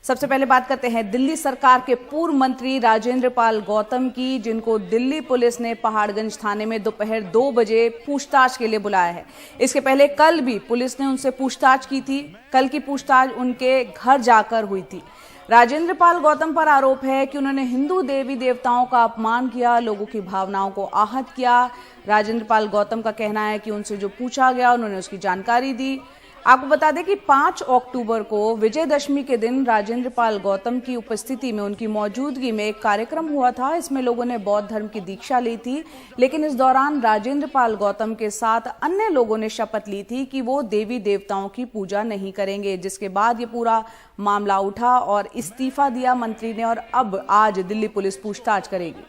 सबसे पहले बात करते हैं दिल्ली सरकार के पूर्व मंत्री राजेंद्र पाल गौतम की, जिनको दिल्ली पुलिस ने पहाड़गंज थाने में दोपहर 2 बजे पूछताछ के लिए बुलाया है। इसके पहले कल भी पुलिस ने उनसे पूछताछ की थी। कल की पूछताछ उनके घर जाकर हुई थी। राजेंद्र पाल गौतम पर आरोप है कि उन्होंने हिंदू देवी देवताओं का अपमान किया, लोगों की भावनाओं को आहत किया। राजेंद्र पाल गौतम का कहना है कि उनसे जो पूछा गया उन्होंने उसकी जानकारी दी। आपको बता दें कि 5 अक्टूबर को विजयदशमी के दिन राजेंद्र पाल गौतम की उपस्थिति में, उनकी मौजूदगी में एक कार्यक्रम हुआ था। इसमें लोगों ने बौद्ध धर्म की दीक्षा ली थी, लेकिन इस दौरान राजेंद्र पाल गौतम के साथ अन्य लोगों ने शपथ ली थी कि वो देवी देवताओं की पूजा नहीं करेंगे, जिसके बाद ये पूरा मामला उठा और इस्तीफा दिया मंत्री ने। और अब आज दिल्ली पुलिस पूछताछ करेगी।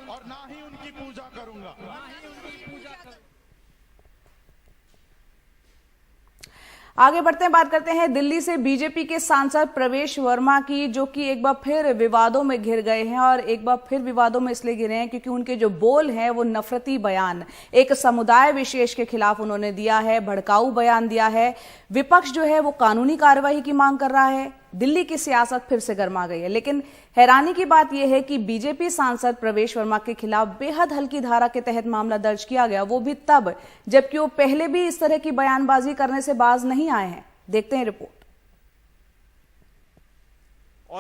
और ना ही उनकी पूजा करूंगा। आगे बढ़ते हैं, बात करते हैं दिल्ली से बीजेपी के सांसद प्रवेश वर्मा की, जो कि एक बार फिर विवादों में घिर गए हैं। और एक बार फिर विवादों में इसलिए घिरे हैं क्योंकि उनके जो बोल हैं वो नफरती बयान एक समुदाय विशेष के खिलाफ उन्होंने दिया है, भड़काऊ बयान दिया है। विपक्ष जो है वो कानूनी कार्रवाई की मांग कर रहा है। दिल्ली की सियासत फिर से गर्मा गई है। लेकिन हैरानी की बात यह है कि बीजेपी सांसद प्रवेश वर्मा के खिलाफ बेहद हल्की धारा के तहत मामला दर्ज किया गया, वो भी तब जबकि वो पहले भी इस तरह की बयानबाजी करने से बाज नहीं आए हैं। देखते हैं रिपोर्ट।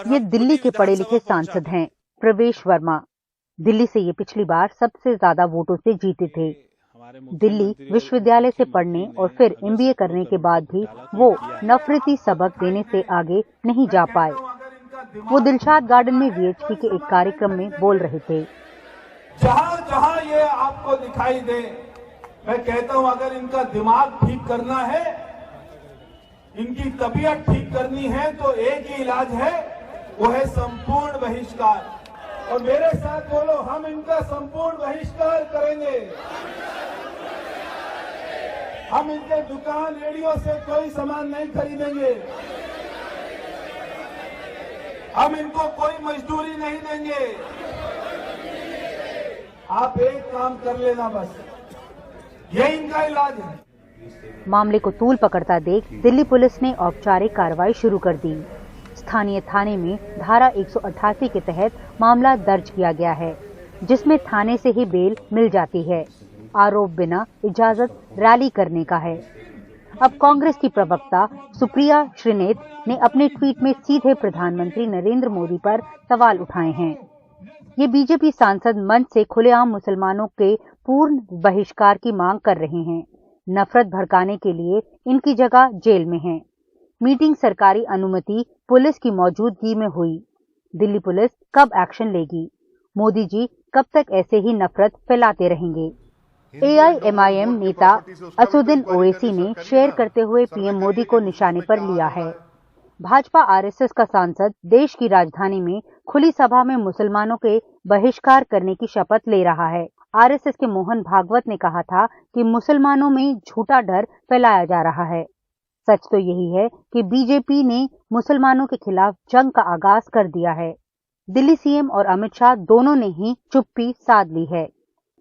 ये दिल्ली के पढ़े लिखे सांसद हैं प्रवेश वर्मा। दिल्ली से ये पिछली बार सबसे ज्यादा वोटों से जीते थे। दिल्ली विश्वविद्यालय से पढ़ने और फिर MBA करने के बाद भी वो नफरती सबक देने से आगे नहीं जा पाए। वो दिलशाद गार्डन में VHP के एक कार्यक्रम में बोल रहे थे। जहाँ जहाँ ये आपको दिखाई दे, मैं कहता हूँ अगर इनका दिमाग ठीक करना है, इनकी तबीयत ठीक करनी है, तो एक ही इलाज है, वो है संपूर्ण बहिष्कार। और मेरे साथ बोलो, हम इनका संपूर्ण बहिष्कार करेंगे। हम इनके दुकान रेडियो से कोई सामान नहीं खरीदेंगे। हम इनको कोई मजदूरी नहीं देंगे। आप एक काम कर लेना, बस यही इनका इलाज है। मामले को तूल पकड़ता देख दिल्ली पुलिस ने औपचारिक कार्रवाई शुरू कर दी। स्थानीय थाने में धारा 188 के तहत मामला दर्ज किया गया है, जिसमें थाने से ही बेल मिल जाती है। आरोप बिना इजाजत रैली करने का है। अब कांग्रेस की प्रवक्ता सुप्रिया श्रीनेत ने अपने ट्वीट में सीधे प्रधानमंत्री नरेंद्र मोदी पर सवाल उठाए हैं। ये बीजेपी सांसद मंच से खुलेआम मुसलमानों के पूर्ण बहिष्कार की मांग कर रहे हैं। नफरत भड़काने के लिए इनकी जगह जेल में है। मीटिंग सरकारी अनुमति पुलिस की मौजूदगी में हुई। दिल्ली पुलिस कब एक्शन लेगी? मोदी जी कब तक ऐसे ही नफरत फैलाते रहेंगे? AIMIM नेता असुद्दीन ओवैसी ने शेयर करते हुए PM मोदी को निशाने पर लिया है। भाजपा RSS का सांसद देश की राजधानी में खुली सभा में मुसलमानों के बहिष्कार करने की शपथ ले रहा है। RSS के मोहन भागवत ने कहा था कि मुसलमानों में झूठा डर फैलाया जा रहा है। सच तो यही है कि बीजेपी ने मुसलमानों के खिलाफ जंग का आगाज कर दिया है। दिल्ली CM और अमित शाह दोनों ने ही चुप्पी साध ली है।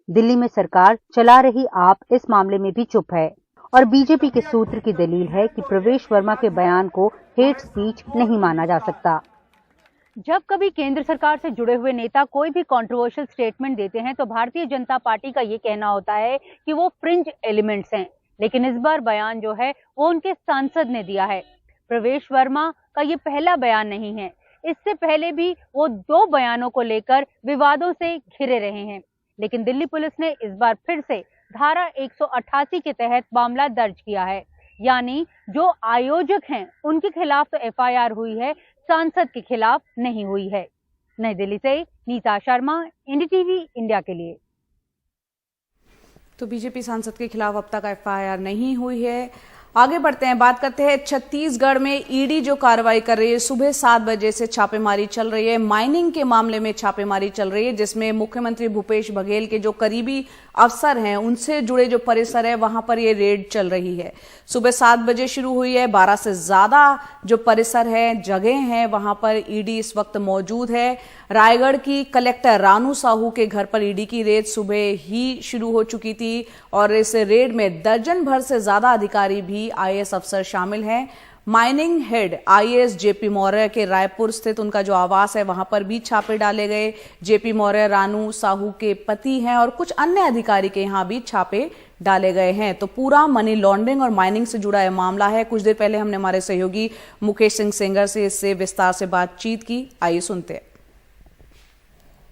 दिल्ली में सरकार चला रही आप इस मामले में भी चुप है। और बीजेपी के सूत्र की दलील है कि प्रवेश वर्मा के बयान को हेट स्पीच नहीं माना जा सकता। जब कभी केंद्र सरकार से जुड़े हुए नेता कोई भी कंट्रोवर्शियल स्टेटमेंट देते हैं तो भारतीय जनता पार्टी का ये कहना होता है कि वो फ्रिंज एलिमेंट्स हैं, लेकिन इस बार बयान जो है वो उनके सांसद ने दिया है। प्रवेश वर्मा का ये पहला बयान नहीं है। इससे पहले भी वो 2 बयानों को लेकर विवादों से घिरे रहे हैं, लेकिन दिल्ली पुलिस ने इस बार फिर से धारा 188 के तहत मामला दर्ज किया है। यानी जो आयोजक हैं उनके खिलाफ तो FIR हुई है, सांसद के खिलाफ नहीं हुई है। नई दिल्ली से नीता शर्मा, NDTV इंडिया के लिए। तो बीजेपी सांसद के खिलाफ अब तक FIR नहीं हुई है। आगे बढ़ते हैं, बात करते हैं छत्तीसगढ़ में ईडी जो कार्रवाई कर रही है। सुबह 7 बजे से छापेमारी चल रही है। माइनिंग के मामले में छापेमारी चल रही है, जिसमें मुख्यमंत्री भूपेश बघेल के जो करीबी अफसर हैं उनसे जुड़े जो परिसर है वहां पर ये रेड चल रही है। सुबह 7 बजे शुरू हुई है। 12 से ज्यादा जो परिसर है, जगह हैं, वहां पर ईडी इस वक्त मौजूद है। रायगढ़ की कलेक्टर रानू साहू के घर पर ईडी की रेड सुबह ही शुरू हो चुकी थी और इस रेड में दर्जन भर से ज्यादा अधिकारी भी भी आईएएस अफसर शामिल हैं। Mining head IAS JP Maurya के रायपुर स्थित उनका जो आवास है वहां पर भी छापे डाले गए। जेपी मौर्य रानू साहू के पति हैं और कुछ अन्य अधिकारी के यहां भी छापे डाले गए हैं। तो पूरा मनी लॉन्ड्रिंग और माइनिंग से जुड़ा यह मामला है। कुछ देर पहले हमने हमारे सहयोगी मुकेश सिंह सेंगर से इससे विस्तार से बातचीत की। आइए सुनते हैं।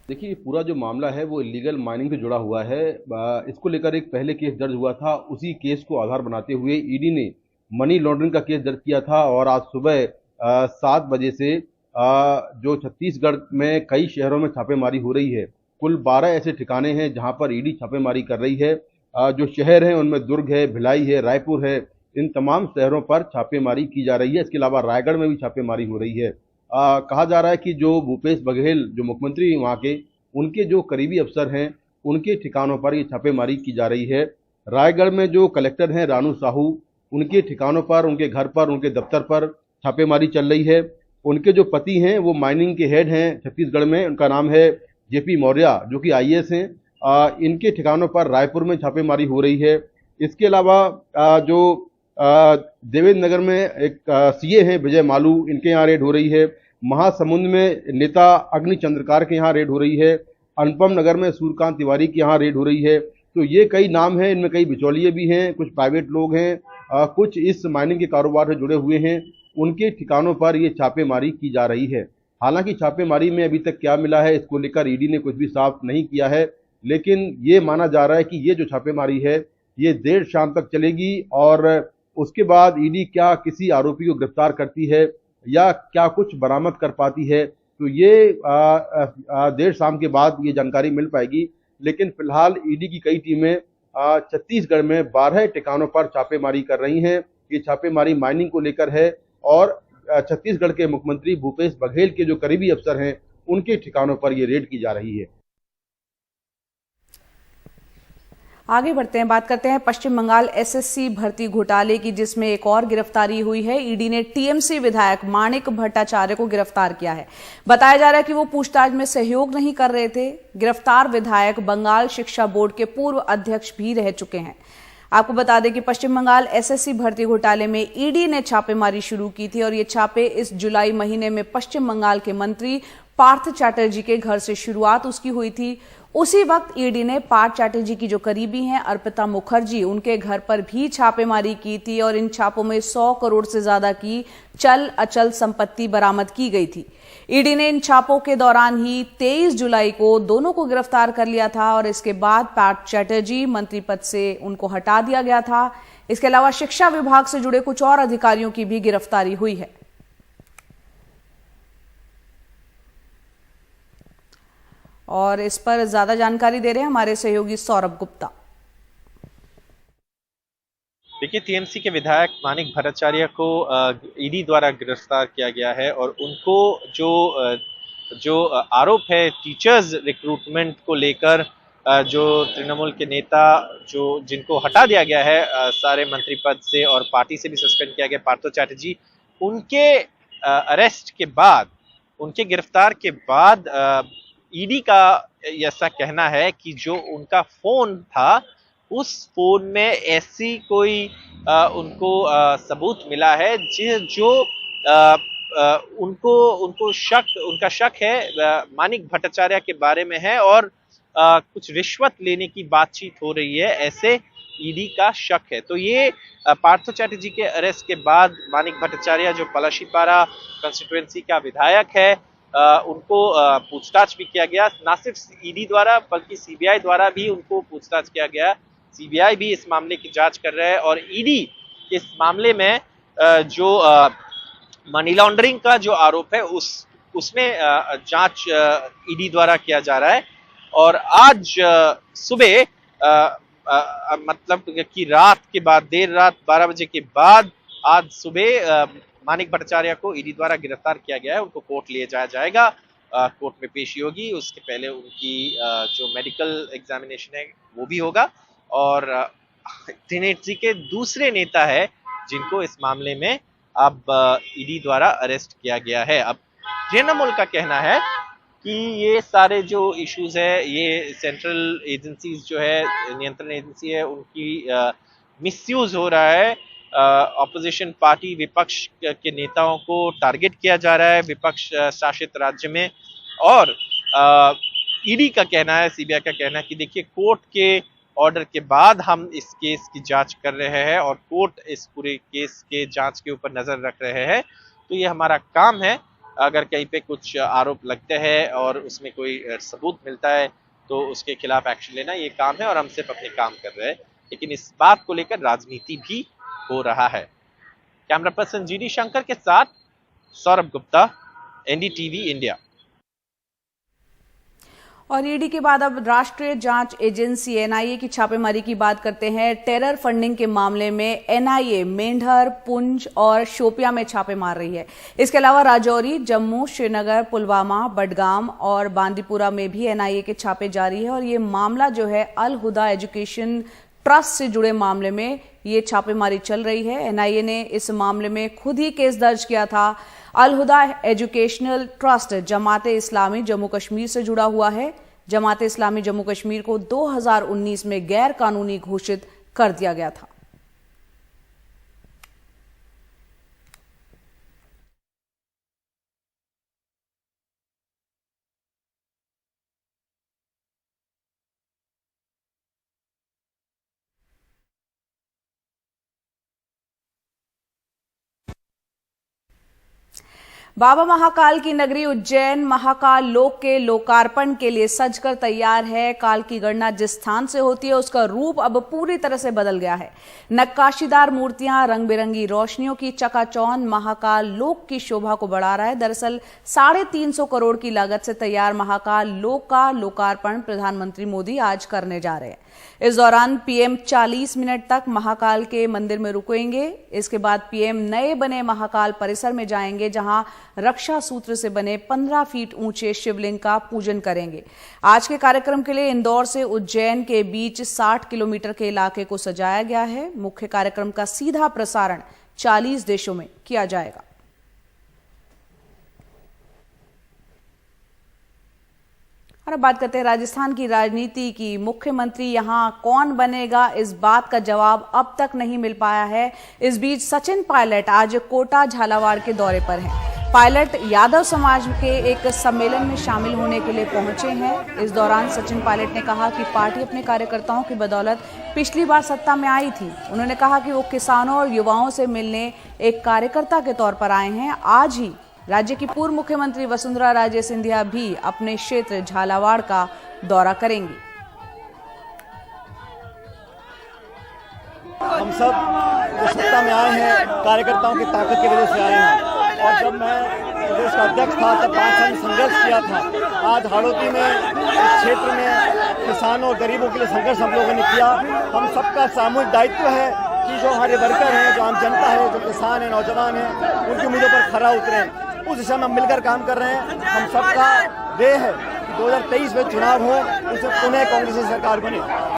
देखिए, पूरा जो मामला है वो इलीगल माइनिंग से जुड़ा हुआ है। इसको लेकर एक पहले केस दर्ज हुआ था। उसी केस को आधार बनाते हुए ईडी ने मनी लॉन्ड्रिंग का केस दर्ज किया था और आज सुबह 7 बजे से जो छत्तीसगढ़ में कई शहरों में छापेमारी हो रही है। कुल 12 ऐसे ठिकाने हैं जहां पर ईडी छापेमारी कर रही है। जो शहर हैं उनमें दुर्ग है, भिलाई है, रायपुर है। इन तमाम शहरों पर छापेमारी की जा रही है। इसके अलावा रायगढ़ में भी छापेमारी हो रही है। कहा जा रहा है कि जो भूपेश बघेल जो मुख्यमंत्री वहाँ के, उनके जो करीबी अफसर हैं उनके ठिकानों पर ये छापेमारी की जा रही है। रायगढ़ में जो कलेक्टर हैं रानू साहू, उनके ठिकानों पर, उनके घर पर, उनके दफ्तर पर छापेमारी चल रही है। उनके जो पति हैं वो माइनिंग के हेड हैं छत्तीसगढ़ में, उनका नाम है जेपी मौर्य जो कि आईएएस हैं। इनके ठिकानों पर रायपुर में छापेमारी हो रही है। इसके अलावा जो देवेंद्र नगर में एक सीए हैं विजय मालू, इनके यहाँ रेड हो रही है। महासमुंद में नेता अग्नि चंद्रकार के यहाँ रेड हो रही है। अनुपम नगर में सूर्यकांत तिवारी के यहाँ रेड हो रही है। तो ये कई नाम हैं, इनमें कई बिचौलिए भी हैं, कुछ प्राइवेट लोग हैं, कुछ इस माइनिंग के कारोबार से जुड़े हुए हैं। उनके ठिकानों पर ये छापेमारी की जा रही है। हालांकि छापेमारी में अभी तक क्या मिला है इसको लेकर ईडी ने कुछ भी साफ नहीं किया है, लेकिन ये माना जा रहा है कि ये जो छापेमारी है ये देर शाम तक चलेगी और उसके बाद ईडी क्या किसी आरोपी को गिरफ्तार करती है या क्या कुछ बरामद कर पाती है, तो ये देर शाम के बाद ये जानकारी मिल पाएगी। लेकिन फिलहाल ईडी की कई टीमें छत्तीसगढ़ में 12 ठिकानों पर छापेमारी कर रही हैं। ये छापेमारी माइनिंग को लेकर है और छत्तीसगढ़ के मुख्यमंत्री भूपेश बघेल के जो करीबी अफसर हैं उनके ठिकानों पर ये रेड की जा रही है। आगे बढ़ते हैं, बात करते हैं पश्चिम बंगाल एसएससी भर्ती घोटाले की, जिसमें एक और गिरफ्तारी हुई है। ईडी ने टीएमसी विधायक माणिक भट्टाचार्य को गिरफ्तार किया है। बताया जा रहा है कि वो पूछताछ में सहयोग नहीं कर रहे थे। गिरफ्तार विधायक बंगाल शिक्षा बोर्ड के पूर्व अध्यक्ष भी रह चुके हैं। आपको बता दें कि पश्चिम बंगाल एसएससी भर्ती घोटाले में ईडी ने छापेमारी शुरू की थी और ये छापे इस जुलाई महीने में पश्चिम बंगाल के मंत्री पार्थ चैटर्जी के घर से शुरुआत उसकी हुई थी। उसी वक्त ईडी ने पार्थ चैटर्जी की जो करीबी हैं अर्पिता मुखर्जी, उनके घर पर भी छापेमारी की थी और इन छापों में 100 करोड़ से ज्यादा की चल अचल संपत्ति बरामद की गई थी। ईडी ने इन छापों के दौरान ही 23 जुलाई को दोनों को गिरफ्तार कर लिया था और इसके बाद पार्थ चैटर्जी मंत्री पद से उनको हटा दिया गया था। इसके अलावा शिक्षा विभाग से जुड़े कुछ और अधिकारियों की भी गिरफ्तारी हुई है। और इस पर ज्यादा जानकारी दे रहे हैं हमारे सहयोगी सौरभ गुप्ता। देखिए, टीएमसी के विधायक माणिक भट्टाचार्य को ईडी द्वारा गिरफ्तार किया गया है और उनको जो आरोप है टीचर्स रिक्रूटमेंट को लेकर, जो तृणमूल के नेता जिनको हटा दिया गया है सारे मंत्री पद से और पार्टी से भी सस्पेंड किया गया, पार्थ चैटर्जी, उनके अरेस्ट के बाद, उनके गिरफ्तार के बाद ईडी का ऐसा कहना है कि जो उनका फोन था उस फोन में ऐसी कोई उनको सबूत मिला है जो उनका शक है माणिक भट्टाचार्य के बारे में है और कुछ रिश्वत लेने की बातचीत हो रही है, ऐसे ईडी का शक है। तो ये पार्थ चैटर्जी के अरेस्ट के बाद माणिक भट्टाचार्य जो पलाशीपारा कंस्टिट्यूएंसी का विधायक है, उनको पूछताछ भी किया गया। ना सिर्फ ईडी द्वारा बल्कि सीबीआई द्वारा भी उनको पूछताछ किया गया। सीबीआई भी इस मामले की जांच कर रहा है और ईडी इस मामले में जो मनी लॉन्ड्रिंग का जो आरोप है उसमें जांच ईडी द्वारा किया जा रहा है। और आज सुबह मतलब कि रात के बाद, देर रात 12 बजे के बाद आज सुबह माणिक भट्टाचार्य को ईडी द्वारा गिरफ्तार किया गया है। उनको कोर्ट ले जाया जाएगा, कोर्ट में पेशी होगी। उसके पहले उनकी जो मेडिकल एग्जामिनेशन है वो भी होगा। और टीएमसी के दूसरे नेता है जिनको इस मामले में अब ईडी द्वारा अरेस्ट किया गया है। अब तृणमूल का कहना है कि ये सारे जो इश्यूज है, ये सेंट्रल एजेंसीज जो है, नियंत्रण एजेंसी है, उनकी मिसयूज हो रहा है ऑपोजिशन पार्टी विपक्ष के नेताओं को टारगेट किया जा रहा है विपक्ष शासित राज्य में। और ईडी का कहना है, सीबीआई का कहना है कि देखिए कोर्ट के ऑर्डर के बाद हम इस केस की जांच कर रहे हैं और कोर्ट इस पूरे केस के जांच के ऊपर नजर रख रहे हैं, तो ये हमारा काम है। अगर कहीं पे कुछ आरोप लगते हैं और उसमें कोई सबूत मिलता है तो उसके खिलाफ एक्शन लेना ये काम है और हम सिर्फ अपने काम कर रहे हैं, लेकिन इस बात को लेकर राजनीति भी हो रहा है। कैमरा पर्सन जीडी शंकर के साथ सौरभ गुप्ता, एनडीटीवी इंडिया। और ईडी के बाद अब राष्ट्रीय जांच एजेंसी एनआईए की छापेमारी की बात करते हैं। टेरर फंडिंग के मामले में एनआईए मेंढर, पुंछ और शोपियां में छापे मार रही है। इसके अलावा राजौरी, जम्मू, श्रीनगर, पुलवामा, बडगाम और बांदीपुरा में भी एनआईए के छापे जारी है। और ये मामला जो है अल हुदा एजुकेशन ट्रस्ट से जुड़े मामले में ये छापेमारी चल रही है। एनआईए ने इस मामले में खुद ही केस दर्ज किया था। अल हुदा एजुकेशनल ट्रस्ट जमाते इस्लामी जम्मू कश्मीर से जुड़ा हुआ है। जमाते इस्लामी जम्मू कश्मीर को 2019 में गैर कानूनी घोषित कर दिया गया था। बाबा महाकाल की नगरी उज्जैन महाकाल लोक के लोकार्पण के लिए सजकर तैयार है। काल की गणना जिस स्थान से होती है उसका रूप अब पूरी तरह से बदल गया है। नक्काशीदार मूर्तियां, रंग बिरंगी रोशनियों की चकाचौंध महाकाल लोक की शोभा को बढ़ा रहा है। दरअसल 350 करोड़ की लागत से तैयार महाकाल लोक का लोकार्पण प्रधानमंत्री मोदी आज करने जा रहे हैं। इस दौरान पीएम 40 मिनट तक महाकाल के मंदिर में रुकेंगे। इसके बाद पीएम नए बने महाकाल परिसर में जाएंगे, जहां रक्षा सूत्र से बने 15 फीट ऊंचे शिवलिंग का पूजन करेंगे। आज के कार्यक्रम के लिए इंदौर से उज्जैन के बीच 60 किलोमीटर के इलाके को सजाया गया है। मुख्य कार्यक्रम का सीधा प्रसारण 40 देशों में किया जाएगा। और अब बात करते हैं राजस्थान की राजनीति की। मुख्यमंत्री यहां कौन बनेगा, इस बात का जवाब अब तक नहीं मिल पाया है। इस बीच सचिन पायलट आज कोटा झालावाड़ के दौरे पर हैं। पायलट यादव समाज के एक सम्मेलन में शामिल होने के लिए पहुंचे हैं। इस दौरान सचिन पायलट ने कहा कि पार्टी अपने कार्यकर्ताओं की बदौलत पिछली बार सत्ता में आई थी। उन्होंने कहा कि वो किसानों और युवाओं से मिलने एक कार्यकर्ता के तौर पर आए हैं। आज ही राज्य की पूर्व मुख्यमंत्री वसुंधरा राजे सिंधिया भी अपने क्षेत्र झालावाड़ का दौरा करेंगी। हम सब जो सत्ता में आए हैं कार्यकर्ताओं की ताकत की वजह से आए हैं। और जब मैं प्रदेश का अध्यक्ष था तब 5 साल में संघर्ष किया था। आज हाड़ौती में इस क्षेत्र में किसानों और गरीबों के लिए संघर्ष हम लोगों ने किया। हम सबका सामूहिक दायित्व है कि जो हमारे वर्कर हैं, जो आम जनता है, जो किसान हैं, नौजवान हैं, उनके मुद्दों पर खरा उतरें। उस दिशा में हम मिलकर काम कर रहे हैं। हम सबका ध्येय है कि 2023 में चुनाव हो, उसे पुनः कांग्रेस की सरकार बने।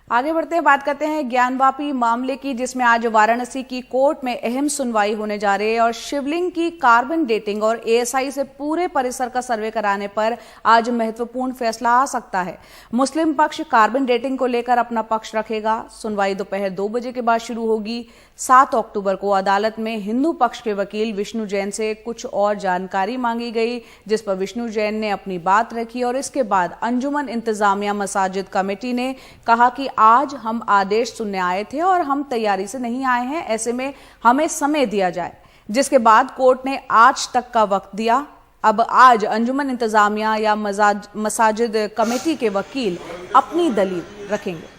आगे बढ़ते हैं, बात करते हैं ज्ञानवापी मामले की, जिसमें आज वाराणसी की कोर्ट में अहम सुनवाई होने जा रही है। और शिवलिंग की कार्बन डेटिंग और एएसआई से पूरे परिसर का सर्वे कराने पर आज महत्वपूर्ण फैसला आ सकता है। मुस्लिम पक्ष कार्बन डेटिंग को लेकर अपना पक्ष रखेगा। सुनवाई दोपहर 2 बजे के बाद शुरू होगी। 7 अक्टूबर को अदालत में हिंदू पक्ष के वकील विष्णु जैन से कुछ और जानकारी मांगी गई, जिस पर विष्णु जैन ने अपनी बात रखी। और इसके बाद अंजुमन इंतजामिया मसाजिद कमेटी ने कहा कि आज हम आदेश सुनने आए थे और हम तैयारी से नहीं आए हैं, ऐसे में हमें समय दिया जाए। जिसके बाद कोर्ट ने आज तक का वक्त दिया। अब आज अंजुमन इंतजामिया या मसाजिद कमेटी के वकील अपनी दलील रखेंगे।